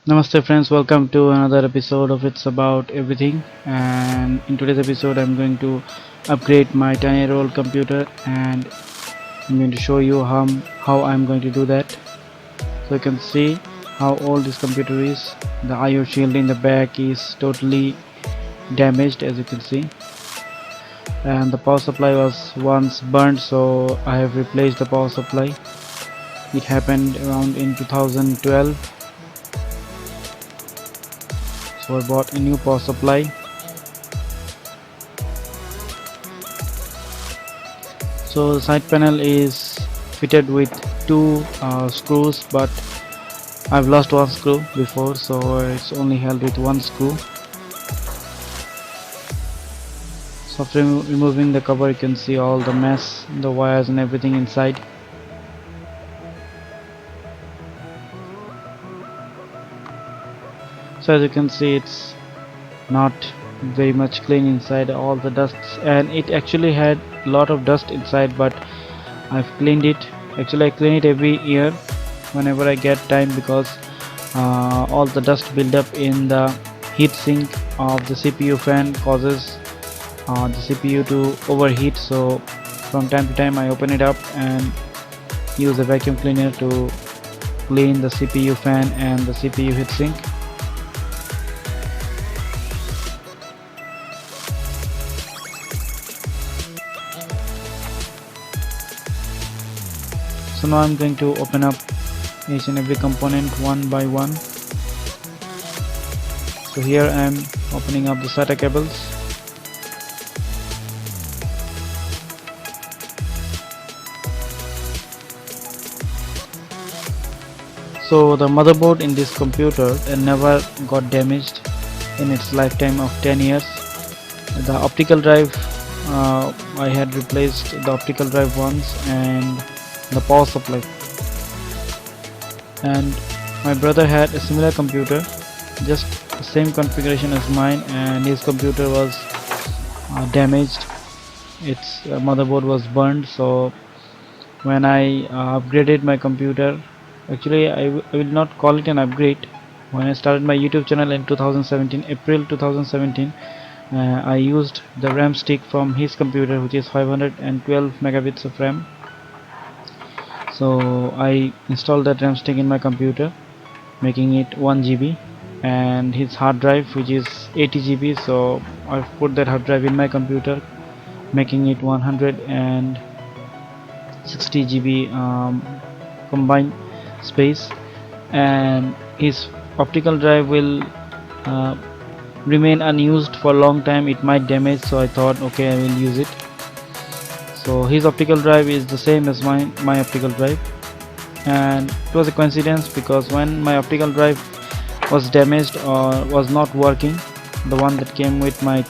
Namaste friends, welcome to another episode of It's About Everything, and in today's episode I'm going to upgrade my 10-year-old computer, and I'm going to show you how I'm going to do that. So you can see how old this computer is. The IO shield in the back is totally damaged, as you can see, and the power supply was once burned, so I have replaced the power supply. It happened around in 2012, so I bought a new power supply. So the side panel is fitted with two screws, but I've lost one screw before, so it's only held with one screw. So after removing the cover, you can see all the mess, the wires and everything inside. So as you can see, it's not very much clean inside, all the dusts, and it actually had a lot of dust inside, but I've cleaned it. Actually I clean it every year whenever I get time, because all the dust build up in the heatsink of the CPU fan causes the CPU to overheat. So from time to time I open it up and use a vacuum cleaner to clean the CPU fan and the CPU heatsink. So now I'm going to open up each and every component one by one. So here I am opening up the SATA cables. So the motherboard in this computer never got damaged in its lifetime of 10 years. The optical drive, I had replaced the optical drive once, and the power supply. And my brother had a similar computer, just the same configuration as mine, and his computer was damaged. Its motherboard was burned. So when I upgraded my computer, actually I will not call it an upgrade. When I started my YouTube channel in 2017, April 2017, I used the RAM stick from his computer, which is 512 megabits of RAM. So I installed that RAM stick in my computer, making it 1 GB, and his hard drive, which is 80 GB. So I've put that hard drive in my computer, making it 160 GB combined space. And his optical drive will uh, remain unused for a long time. It might damage, so I thought, okay, I will use it. So his optical drive is the same as my optical drive, and it was a coincidence, because when my optical drive was damaged or was not working, the one that came with my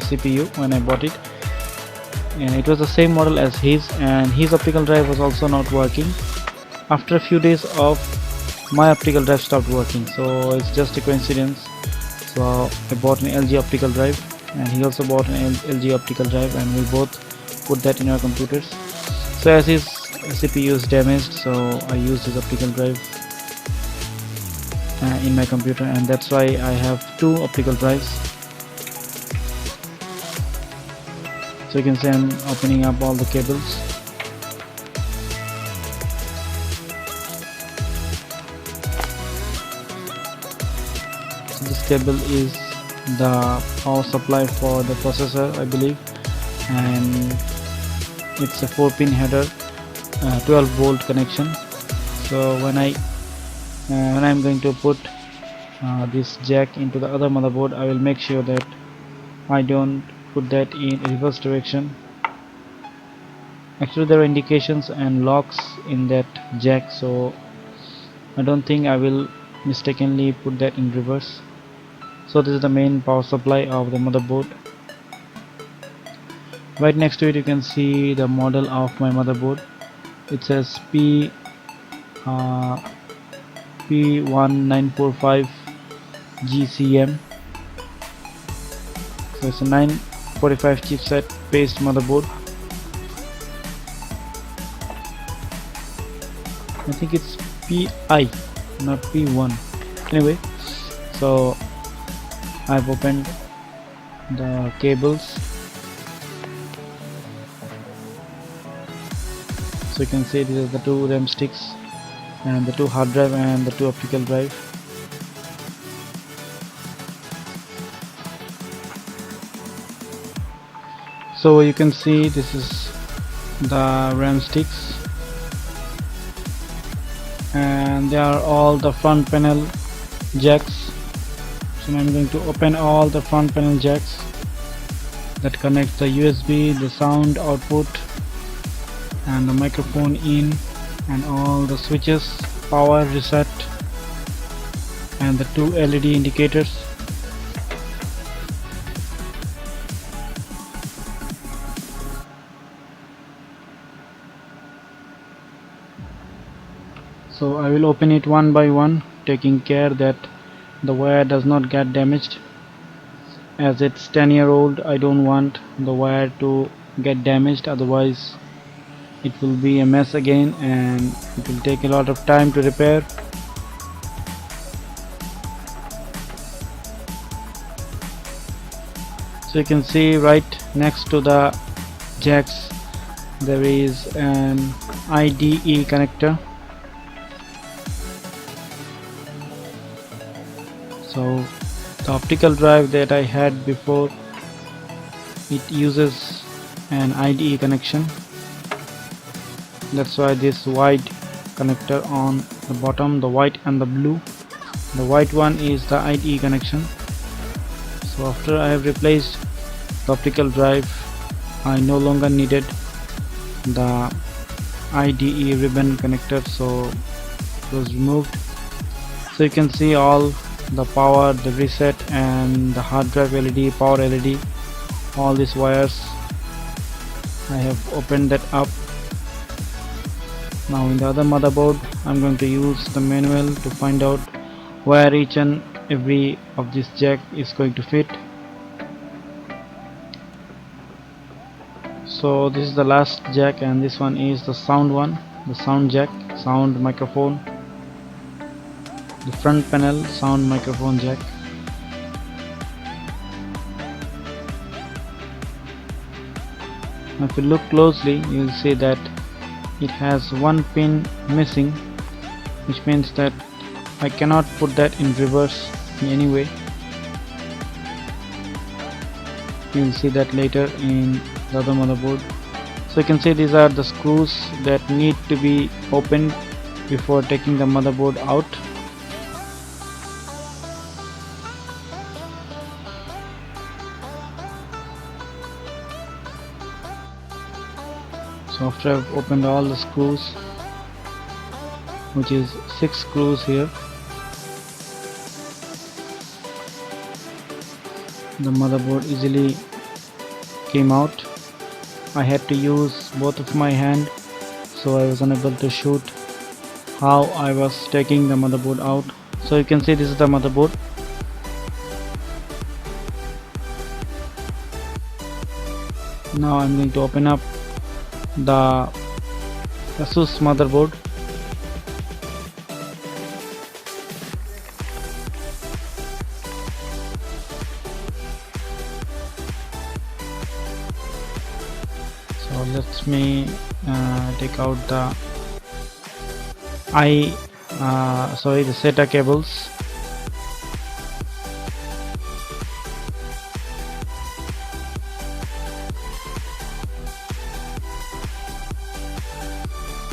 CPU when I bought it, and it was the same model as his, and his optical drive was also not working. After a few days of my optical drive stopped working, so it's just a coincidence. So I bought an LG optical drive, and he also bought an LG optical drive, and we both put that in our computers. So as his CPU is damaged, so I used his optical drive in my computer, and that's why I have two optical drives. So you can see I'm opening up all the cables. So this cable is the power supply for the processor, I believe, and it's a 4-pin header, 12 volt connection. So when I'm going to put this jack into the other motherboard, I will make sure that I don't put that in reverse direction. Actually there are indications and locks in that jack, so I don't think I will mistakenly put that in reverse. So this is the main power supply of the motherboard. Right next to it you can see the model of my motherboard. It says P1945 GCM. So it's a 945 chipset based motherboard. I think it's PI, not P1. Anyway, so I've opened the cables, so you can see these are the two RAM sticks and the two hard drive and the two optical drive. So you can see this is the RAM sticks, and they are all the front panel jacks. So I'm going to open all the front panel jacks that connects the USB, the sound output and the microphone in, and all the switches, power reset and the two LED indicators. So I will open it one by one, taking care that the wire does not get damaged. As it's 10-year-old, I don't want the wire to get damaged, otherwise it will be a mess again and it will take a lot of time to repair. So you can see right next to the jacks there is an IDE connector. So the optical drive that I had before, it uses an IDE connection. That's why this white connector on the bottom, the white and the blue. The white one is the IDE connection. So after I have replaced the optical drive, I no longer needed the IDE ribbon connector, so it was removed. So you can see all the power, the reset and the hard drive LED, power LED, all these wires. I have opened that up. Now in the other motherboard I'm going to use the manual to find out where each and every of this jack is going to fit. So this is the last jack and this one is the sound one, the sound jack, sound microphone, the front panel sound microphone jack. Now if you look closely, you will see that it has one pin missing, which means that I cannot put that in reverse in any way. You will see that later in the other motherboard. So you can see these are the screws that need to be opened before taking the motherboard out. So after I've opened all the screws, which is 6 screws here, the motherboard easily came out. I had to use both of my hand, so I was unable to shoot how I was taking the motherboard out. So you can see this is the motherboard. Now I'm going to open up the Asus motherboard. So let me take out the the SATA cables.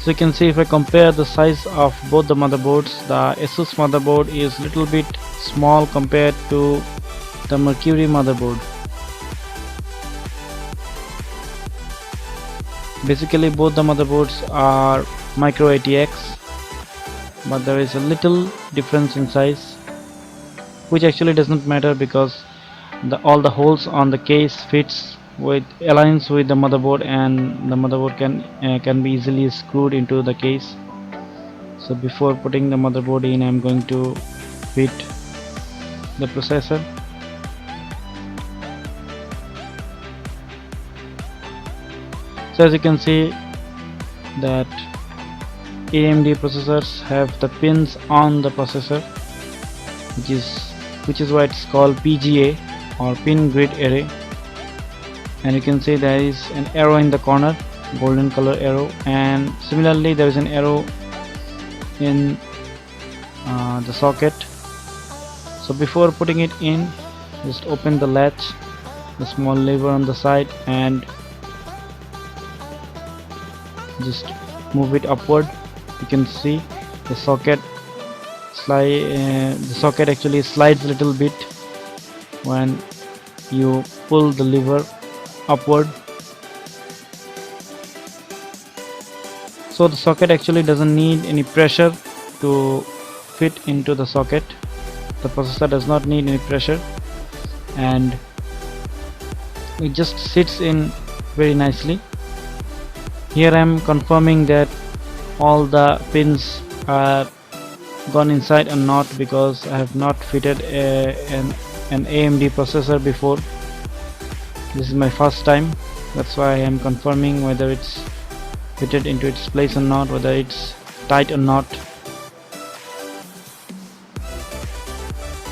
So you can see, if I compare the size of both the motherboards, the Asus motherboard is little bit small compared to the Mercury motherboard. Basically both the motherboards are micro ATX, but there is a little difference in size, which actually doesn't matter because all the holes on the case aligns with the motherboard, and the motherboard can be easily screwed into the case. So before putting the motherboard in, I'm going to fit the processor. So as you can see that AMD processors have the pins on the processor, which is why it's called PGA, or pin grid array. And you can see there is an arrow in the corner, golden color arrow, and similarly there is an arrow in the socket. So before putting it in, just open the latch, the small lever on the side, and just move it upward. You can see the socket actually slides a little bit when you pull the lever upward. So the socket actually doesn't need any pressure to fit into the socket. The processor does not need any pressure, and it just sits in very nicely. Here I am confirming that all the pins are gone inside and not, because I have not fitted an AMD processor before. This is my first time, that's why I am confirming whether it's fitted into its place or not, whether it's tight or not.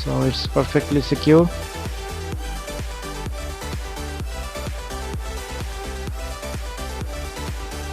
So it's perfectly secure.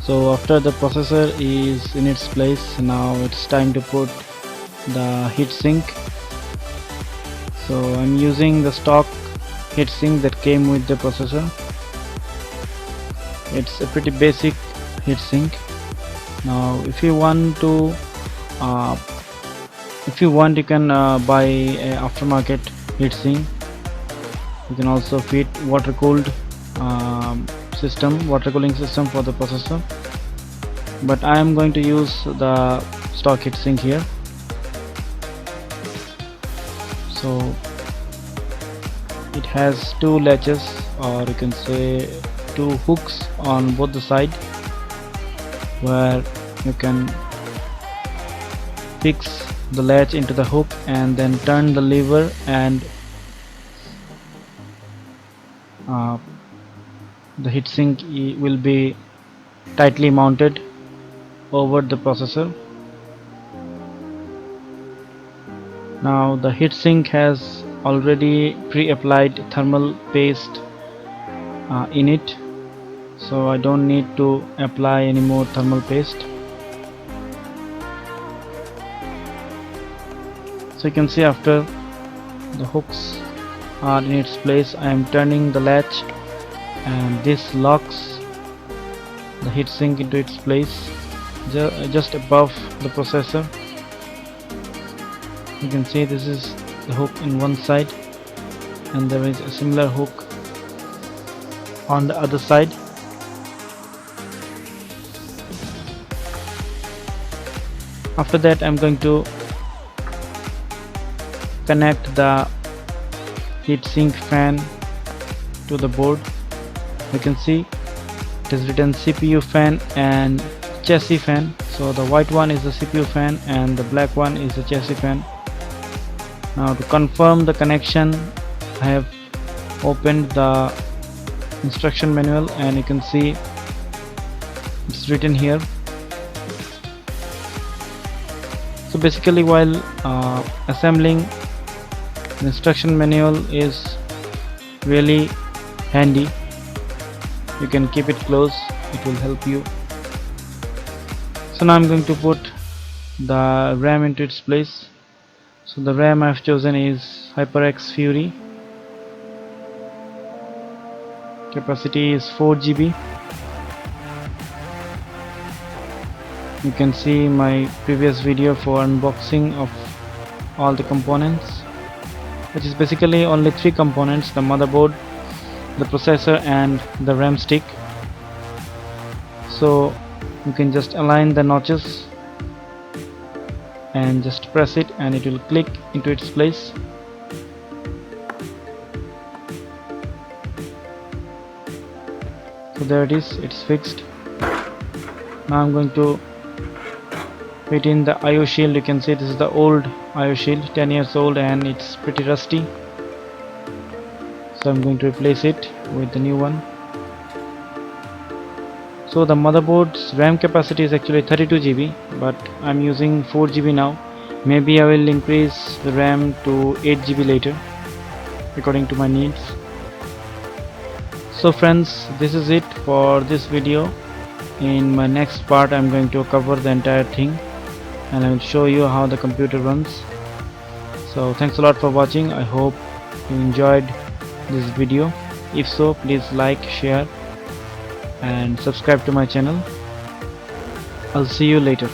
So after the processor is in its place, now it's time to put the heatsink. So I'm using the stock heatsink that came with the processor. It's a pretty basic heatsink. Now if you want you can buy a aftermarket heatsink. You can also fit water cooling system for the processor, but I am going to use the stock heatsink here. So it has two latches, or you can say two hooks on both the side, where you can fix the latch into the hook and then turn the lever, and the heatsink will be tightly mounted over the processor. Now the heatsink has already pre-applied thermal paste in it, so I don't need to apply any more thermal paste. So you can see after the hooks are in its place, I am turning the latch, and this locks the heatsink into its place just above the processor. You can see this is the hook in one side, and there is a similar hook on the other side. After that, I'm going to connect the heatsink fan to the board. You can see it is written CPU fan and chassis fan. So the white one is the CPU fan and the black one is the chassis fan. Now to confirm the connection, I have opened the instruction manual, and you can see it's written here. So basically, while assembling, the instruction manual is really handy. You can keep it close, it will help you. So now I'm going to put the RAM into its place. So the RAM I've chosen is HyperX Fury. Capacity is 4 GB. You can see my previous video for unboxing of all the components, which is basically only 3 components: the motherboard, the processor, and the RAM stick. So you can just align the notches and just press it, and it will click into its place. So there it is, it's fixed. Now I'm going to fit in the IO shield. You can see this is the old IO shield, 10 years old, and it's pretty rusty. So I'm going to replace it with the new one. So the motherboard's RAM capacity is actually 32 GB, but I'm using 4 GB now. Maybe I will increase the RAM to 8 GB later according to my needs. So friends, this is it for this video. In my next part I'm going to cover the entire thing and I will show you how the computer runs. So thanks a lot for watching. I hope you enjoyed this video. If so, please like, share and subscribe to my channel. I'll see you later.